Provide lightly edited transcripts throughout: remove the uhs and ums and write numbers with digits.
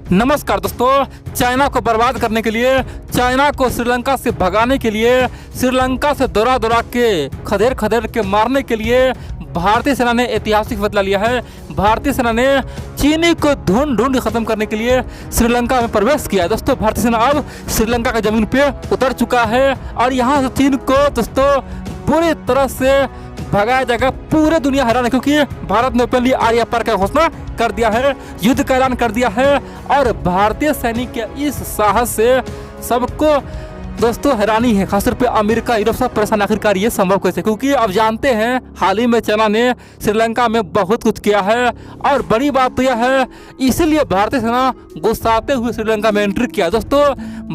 नमस्कार दोस्तों, चाइना को बर्बाद करने के लिए, चाइना को श्रीलंका से भगाने के लिए, श्रीलंका से दौरा दौरा के खदेड़ खदेड़ के मारने के लिए भारतीय सेना ने ऐतिहासिक फैसला लिया है। भारतीय सेना ने चीनी को ढूंढ ढूंढ खत्म करने के लिए श्रीलंका में प्रवेश किया है। दोस्तों, भारतीय सेना अब श्रीलंका की जमीन पे उतर चुका है और यहाँ से चीन को दोस्तों पूरी तरह से भगाया जाएगा। पूरे दुनिया हैरान है क्योंकि भारत ने ओपनली आर्या पार का घोषणा कर दिया है, युद्ध का ऐलान कर दिया है और भारतीय सैनिक के इस साहस से सबको दोस्तों हैरानी है। खासतौर पे अमेरिका, यूरोप सब परेशान आखिरकार ये संभव कैसे, क्योंकि अब जानते हैं हाल ही में चाइना ने श्रीलंका में बहुत कुछ किया है और बड़ी बात तो यह है इसीलिए भारतीय सेना गुस्साते हुए श्रीलंका में एंट्री किया। दोस्तों,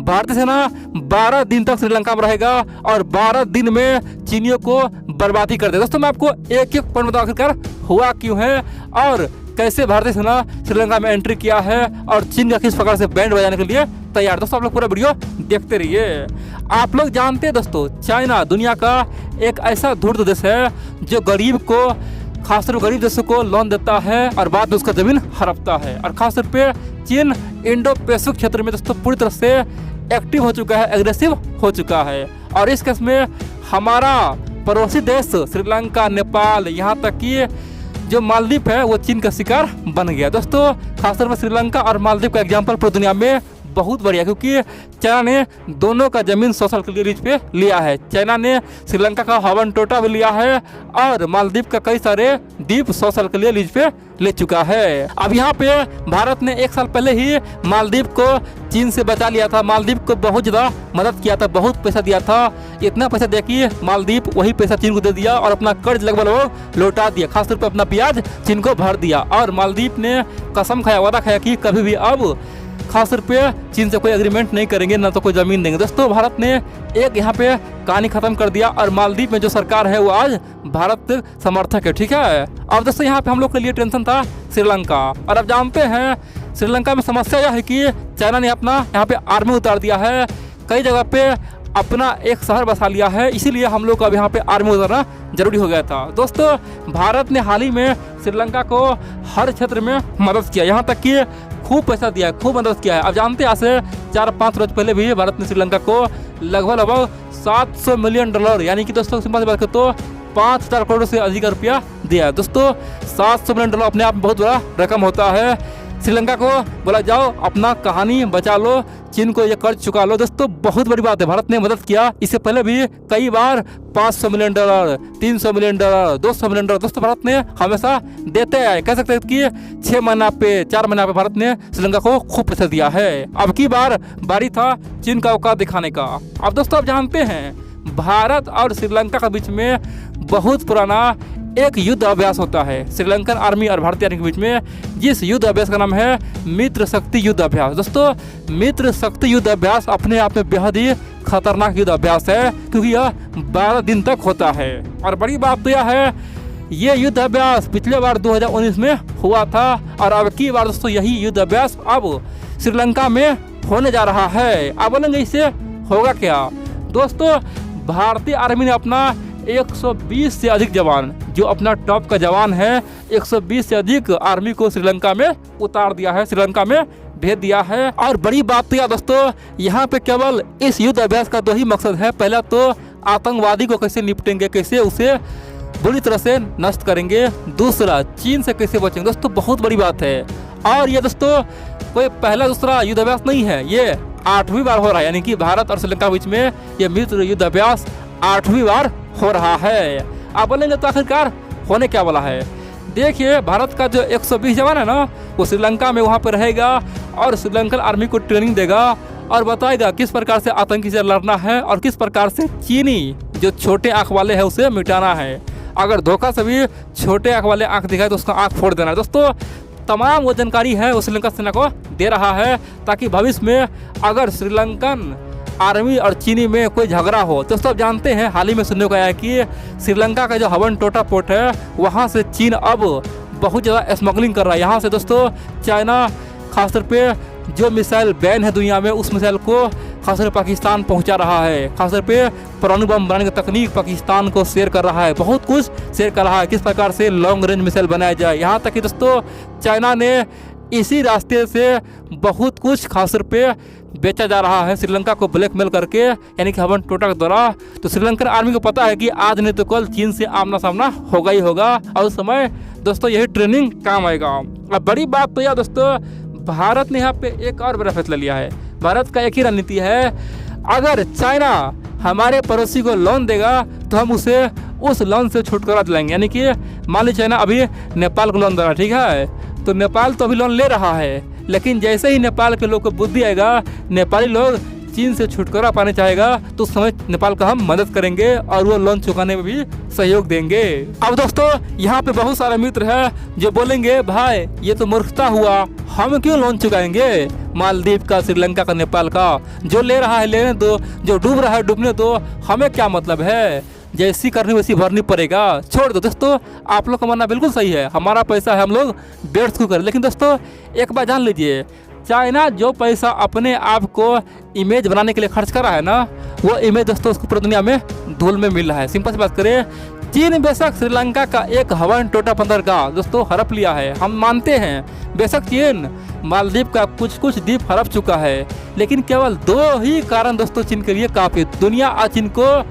भारतीय सेना 12 दिन तक श्रीलंका में रहेगा और 12 दिन में चीनियों को बर्बादी कर दे। दोस्तों, मैं आपको एक एक पॉइंट बताऊं आखिरकार हुआ क्यों है और कैसे भारतीय सेना श्रीलंका में एंट्री किया है और चीन का किस प्रकार से बैंड बजाने के लिए तैयार। दोस्तों, आप लोग पूरा वीडियो देखते रहिए। आप लोग जानते हैं दोस्तों, चाइना दुनिया का एक ऐसा धूर्त देश है जो गरीब को, खासतौर पर गरीब देशों को लोन देता है और बाद में उसका जमीन हड़पता है। और खासतौर पे चीन इंडो पैसिफिक क्षेत्र में दोस्तों पूरी तरह से एक्टिव हो चुका है, एग्रेसिव हो चुका है। और इस केस में हमारा पड़ोसी देश श्रीलंका, नेपाल, यहाँ तक कि जो मालदीव है वो चीन का शिकार बन गया। दोस्तों, खासतौर पर श्रीलंका और मालदीव का एग्जाम्पल पूरी दुनिया में बहुत बढ़िया, क्योंकि चाइना ने दोनों का जमीन 100 साल के लिए लीज पे लिया है। चाइना ने श्रीलंका का हवनटोटा भी लिया है और मालदीव का कई सारे द्वीप 100 साल के लिए लीज पे ले चुका है। अब यहाँ पे भारत ने 1 साल पहले ही मालदीव को चीन से बचा लिया था। मालदीव को बहुत ज़्यादा मदद किया था, बहुत पैसा दिया था। इतना पैसा दिया कि मालदीव वही पैसा चीन को दे दिया और अपना कर्ज लगभग लौटा दिया। खासतौर पर अपना ब्याज चीन को भर दिया और मालदीव ने कसम खाया, वादा खाया कि कभी भी अब खासतौर पे चीन से कोई एग्रीमेंट नहीं करेंगे, ना तो कोई ज़मीन देंगे। दोस्तों, भारत ने एक यहाँ पे कहानी खत्म कर दिया और मालदीव में जो सरकार है वो आज भारत समर्थक है। ठीक है, अब दोस्तों यहाँ पे हम लोग के लिए टेंशन था श्रीलंका, और अब जानते हैं श्रीलंका में समस्या यह है कि चाइना ने अपना यहाँ पे आर्मी उतार दिया है, कई जगह पे अपना एक शहर बसा लिया है, इसीलिए हम लोग को अब यहाँ पे आर्मी उतारना जरूरी हो गया था। दोस्तों, भारत ने हाल ही में श्रीलंका को हर क्षेत्र में मदद किया, यहाँ तक कि खूब पैसा दिया है, खूब मदद किया है। अब जानते हैं आज से 4-5 रोज पहले भी भारत ने श्रीलंका को लगभग 700 मिलियन डॉलर, यानी कि दोस्तों सिंपल सी बात करें तो 5000 करोड़ से अधिक रुपया दिया है। दोस्तों, 700 मिलियन डॉलर अपने आप में बहुत बड़ा रकम होता है। श्रीलंका को बोला जाओ अपना कहानी बचा लो, चीन को ये कर्ज चुका लो। दोस्तों, बहुत बड़ी बात है, भारत ने मदद किया। इससे पहले भी कई बार 500 million dollar, 300 million dollar, 200 million dollar दोस्तों भारत ने हमेशा देते आए। कह सकते हैं कि 6 महीना पे, 4 महीना पे भारत ने श्रीलंका को खूब पैसा दिया है। अब की बार बारी था चीन का औकात दिखाने का। अब दोस्तों, आप जानते हैं भारत और श्रीलंका के बीच में बहुत पुराना एक युद्ध अभ्यास होता है श्रीलंकन आर्मी और भारतीय आर्मी के बीच में, जिस युद्ध अभ्यास का नाम है मित्र शक्ति युद्ध अभ्यास। दोस्तों, मित्र शक्ति युद्ध अभ्यास अपने आप में बेहद ही खतरनाक युद्ध अभ्यास है, क्योंकि यह 12 दिन तक होता है। और बड़ी बात तो यह है, ये युद्ध अभ्यास पिछले बार 2019 में हुआ था और अब की बार दोस्तों यही युद्ध अभ्यास अब श्रीलंका में होने जा रहा है। अब बोलेंगे इससे होगा क्या? दोस्तों, भारतीय आर्मी ने अपना 120 से अधिक जवान, जो अपना टॉप का जवान है, 120 से अधिक आर्मी को श्रीलंका में उतार दिया है, श्रीलंका में भेज दिया है। और बड़ी बात तो यह दोस्तों, यहाँ पे केवल इस युद्ध अभ्यास का 2 ही मकसद है। पहला तो आतंकवादी को कैसे निपटेंगे, कैसे उसे बुरी तरह से नष्ट करेंगे, दूसरा चीन से कैसे बचेंगे। दोस्तों, बहुत बड़ी बात है। और ये दोस्तों कोई पहला दूसरा युद्ध अभ्यास नहीं है, ये 8वीं बार हो रहा है, यानी कि भारत और श्रीलंका के बीच में ये मित्र युद्ध अभ्यास 8वीं बार हो रहा है। आप बोलेंगे तो आखिरकार होने क्या वाला है? देखिए, भारत का जो 120 जवान है ना, वो श्रीलंका में वहाँ पर रहेगा और श्रीलंकन आर्मी को ट्रेनिंग देगा और बताएगा किस प्रकार से आतंकी से लड़ना है और किस प्रकार से चीनी जो छोटे आँख वाले हैं उसे मिटाना है। अगर धोखा से भी छोटे आँख वाले आँख दिखाए तो उसका आँख फोड़ देना है। दोस्तों, तमाम वो जानकारी है वो श्रीलंका सेना को दे रहा है, ताकि भविष्य में अगर श्रीलंकन आर्मी और चीनी में कोई झगड़ा हो। दोस्तों, आप जानते हैं हाल ही में सुनने को आया कि श्रीलंका का जो हवनटोटा पोर्ट है वहाँ से चीन अब बहुत ज़्यादा स्मगलिंग कर रहा है। यहाँ से दोस्तों चाइना खासतौर पे जो मिसाइल बैन है दुनिया में, उस मिसाइल को खासतौर पर पाकिस्तान पहुंचा रहा है। खासतौर पे परमाणु बम बनाने की तकनीक पाकिस्तान को शेयर कर रहा है, बहुत कुछ शेयर कर रहा है, किस प्रकार से लॉन्ग रेंज मिसाइल बनाया जाए। यहाँ तक कि दोस्तों चाइना ने इसी रास्ते से बहुत कुछ खास तौर पे बेचा जा रहा है श्रीलंका को ब्लैकमेल करके, यानी कि हवन टोटा के द्वारा। तो श्रीलंकन आर्मी को पता है कि आज नहीं तो कल चीन से आमना सामना होगा ही होगा, और उस समय दोस्तों यही ट्रेनिंग काम आएगा। अब बड़ी बात तो यह दोस्तों, भारत ने यहाँ पे एक और बड़ा फैसला लिया है। भारत का एक ही रणनीति है, अगर चाइना हमारे पड़ोसी को लोन देगा तो हम उसे उस लोन से छुटकारा दिलाएंगे। यानी कि मान लीजिए चाइना अभी नेपाल को लोन दे रहा, ठीक है, तो नेपाल तो अभी लोन ले रहा है, लेकिन जैसे ही नेपाल के लोग को बुद्धि आएगा, नेपाली लोग चीन से छुटकारा पाने चाहेगा, तो उस समय नेपाल का हम मदद करेंगे और वो लोन चुकाने में भी सहयोग देंगे। अब दोस्तों यहाँ पे बहुत सारे मित्र हैं जो बोलेंगे भाई ये तो मूर्खता हुआ, हम क्यों लोन चुकाएंगे मालदीव का, श्रीलंका का, नेपाल का, जो ले रहा है लेने दो, जो डूब रहा है डूबने दो, हमें क्या मतलब है, जैसी करनी वैसी भरनी पड़ेगा, छोड़ दो। दोस्तों आप लोग का मानना बिल्कुल सही है, हमारा पैसा है हम लोग व्यर्थ क्यों करें। लेकिन दोस्तों एक बात जान लीजिए, चाइना जो पैसा अपने आप को इमेज बनाने के लिए खर्च कर रहा है ना, वो इमेज दोस्तों उसको पूरी दुनिया में धूल में मिल रहा है। सिंपल सी बात करें, चीन बेशक श्रीलंका का एक हवाई टोटा बंदरगाह दोस्तों हड़प लिया है, हम मानते हैं, बेशक चीन मालदीव का कुछ द्वीप हड़प चुका है, लेकिन केवल 2 ही कारण दोस्तों चीन के लिए काफ़ी। दुनिया आज चीन को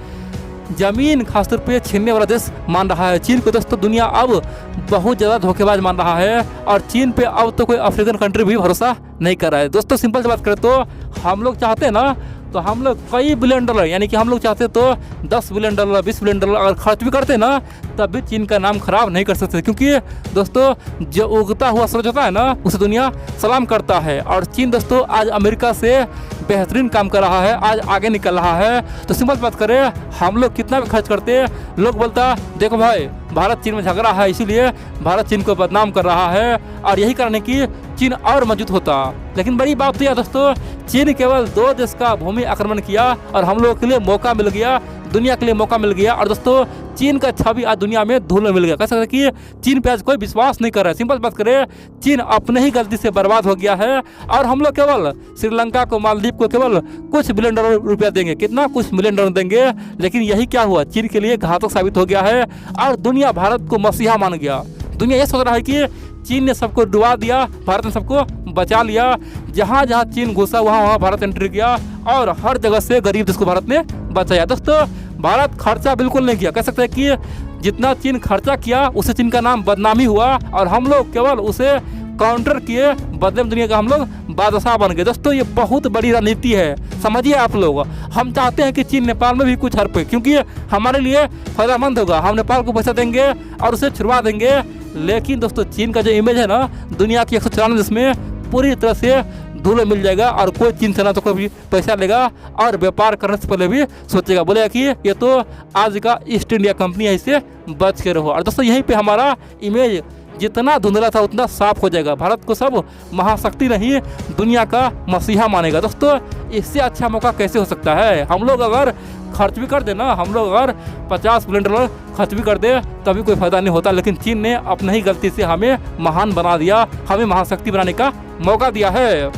जमीन खासतौर पे छीनने वाला देश मान रहा है। चीन को दोस्तों दुनिया अब बहुत ज़्यादा धोखेबाज मान रहा है, और चीन पे अब तो कोई अफ्रीकन कंट्री भी भरोसा नहीं कर रहा है। दोस्तों सिंपल सी बात करें तो हम लोग चाहते हैं ना, तो हम लोग कई बिलियन डॉलर, यानी कि हम लोग चाहते तो 10 बिलियन डॉलर 20 बिलियन डॉलर अगर खर्च भी करते ना, तब भी चीन का नाम खराब नहीं कर सकते, क्योंकि दोस्तों जो उगता हुआ सूरज होता है ना, उसे दुनिया सलाम करता है। और चीन दोस्तों आज अमेरिका से बेहतरीन काम कर रहा है, आज आगे निकल रहा है। तो सिंपल बात करें, हम लोग कितना भी खर्च करते, लोग बोलता देखो भाई भारत चीन में झगड़ा है, इसीलिए भारत चीन को बदनाम कर रहा है, और यही कारण है कि चीन और मजबूत होता। लेकिन बड़ी बात तो यह दोस्तों, चीन केवल 2 देश का भूमि आक्रमण किया और हम लोगों के लिए मौका मिल गया, दुनिया के लिए मौका मिल गया, और दोस्तों चीन का छवि आज दुनिया में धूल में मिल गया। कह सकते कि चीन पे आज कोई विश्वास नहीं कर रहा है। सिंपल बात करें, चीन अपने ही गलती से बर्बाद हो गया है, और हम लोग केवल श्रीलंका को, मालदीव को केवल कुछ बिलियन डॉलर रुपया देंगे, कितना कुछ मिलियन डॉलर देंगे, लेकिन यही क्या हुआ, चीन के लिए घातक साबित हो गया है, और दुनिया भारत को मसीहा मान गया। दुनिया ये सोच रहा है कि चीन ने सबको डुबा दिया, भारत ने सबको बचा लिया, जहाँ जहाँ चीन घुसा वहाँ भारत एंट्री किया, और हर जगह से गरीब देश को भारत ने बचाया। दोस्तों भारत खर्चा बिल्कुल नहीं किया, कह सकते हैं कि जितना चीन खर्चा किया उससे चीन का नाम बदनामी हुआ, और हम लोग केवल उसे काउंटर किए, बदले में दुनिया का हम लोग बादशाह बन गए। दोस्तों ये बहुत बड़ी रणनीति है, समझिए आप लोग। हम चाहते हैं कि चीन नेपाल में भी कुछ हड़पे, क्योंकि हमारे लिए फायदेमंद होगा, हम नेपाल को पैसा देंगे और उसे छुड़वा देंगे। लेकिन दोस्तों चीन का जो इमेज है ना, दुनिया की 194 देश में पूरी तरह से धूल मिल जाएगा, और कोई चीन से ना तो कोई पैसा लेगा, और व्यापार करने से पहले भी सोचेगा, बोलेगा कि ये तो आज का ईस्ट इंडिया कंपनी है, इससे बच के रहो। और दोस्तों यहीं पे हमारा इमेज जितना धुंधला था उतना साफ हो जाएगा, भारत को सब महाशक्ति नहीं दुनिया का मसीहा मानेगा। दोस्तों इससे अच्छा मौका कैसे हो सकता है, हम लोग अगर खर्च भी कर देना, हम लोग अगर 50 बिलियन डॉलर खर्च भी कर दे तभी कोई फायदा नहीं होता, लेकिन चीन ने अपनी ही गलती से हमें महान बना दिया, हमें महाशक्ति बनाने का मौका दिया है।